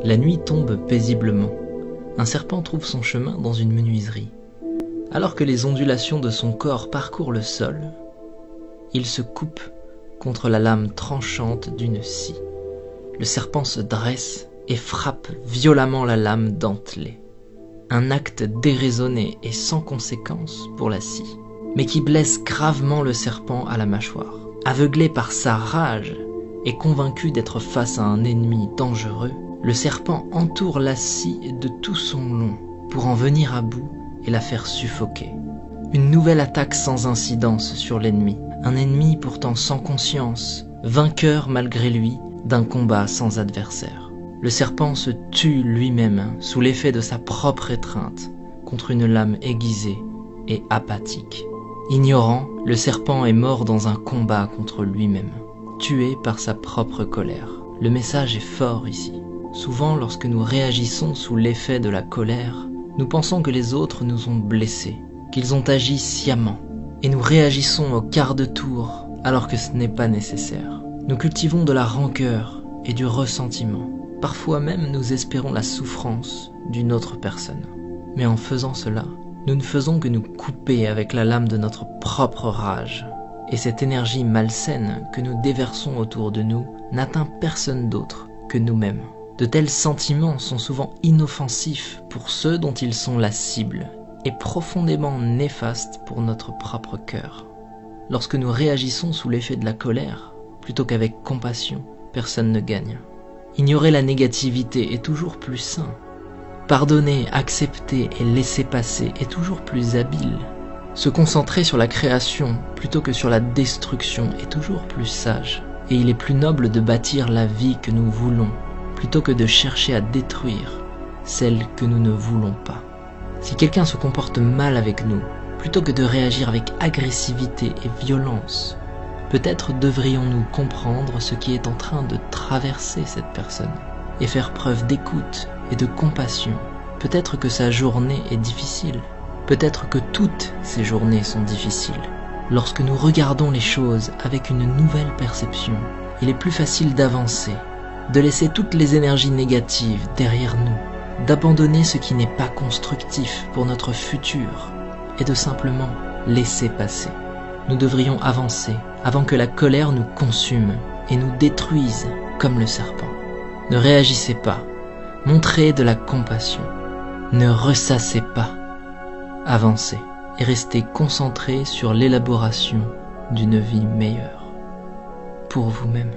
La nuit tombe paisiblement. Un serpent trouve son chemin dans une menuiserie. Alors que les ondulations de son corps parcourent le sol, il se coupe contre la lame tranchante d'une scie. Le serpent se dresse et frappe violemment la lame dentelée. Un acte déraisonné et sans conséquence pour la scie, mais qui blesse gravement le serpent à la mâchoire. Aveuglé par sa rage et convaincu d'être face à un ennemi dangereux, le serpent entoure la scie de tout son long pour en venir à bout et la faire suffoquer. Une nouvelle attaque sans incidence sur l'ennemi, un ennemi pourtant sans conscience, vainqueur malgré lui d'un combat sans adversaire. Le serpent se tue lui-même sous l'effet de sa propre étreinte contre une lame aiguisée et apathique. Ignorant, le serpent est mort dans un combat contre lui-même, tué par sa propre colère. Le message est fort ici. Souvent, lorsque nous réagissons sous l'effet de la colère, nous pensons que les autres nous ont blessés, qu'ils ont agi sciemment, et nous réagissons au quart de tour alors que ce n'est pas nécessaire. Nous cultivons de la rancœur et du ressentiment. Parfois même nous espérons la souffrance d'une autre personne. Mais en faisant cela, nous ne faisons que nous couper avec la lame de notre propre rage. Et cette énergie malsaine que nous déversons autour de nous n'atteint personne d'autre que nous-mêmes. De tels sentiments sont souvent inoffensifs pour ceux dont ils sont la cible et profondément néfastes pour notre propre cœur. Lorsque nous réagissons sous l'effet de la colère, plutôt qu'avec compassion, personne ne gagne. Ignorer la négativité est toujours plus sain. Pardonner, accepter et laisser passer est toujours plus habile. Se concentrer sur la création plutôt que sur la destruction est toujours plus sage. Et il est plus noble de bâtir la vie que nous voulons, plutôt que de chercher à détruire celle que nous ne voulons pas. Si quelqu'un se comporte mal avec nous, plutôt que de réagir avec agressivité et violence, peut-être devrions-nous comprendre ce qui est en train de traverser cette personne et faire preuve d'écoute et de compassion. Peut-être que sa journée est difficile. Peut-être que toutes ces journées sont difficiles. Lorsque nous regardons les choses avec une nouvelle perception, il est plus facile d'avancer, de laisser toutes les énergies négatives derrière nous, d'abandonner ce qui n'est pas constructif pour notre futur et de simplement laisser passer. Nous devrions avancer avant que la colère nous consume et nous détruise comme le serpent. Ne réagissez pas, montrez de la compassion, ne ressassez pas, avancez et restez concentrés sur l'élaboration d'une vie meilleure pour vous-même.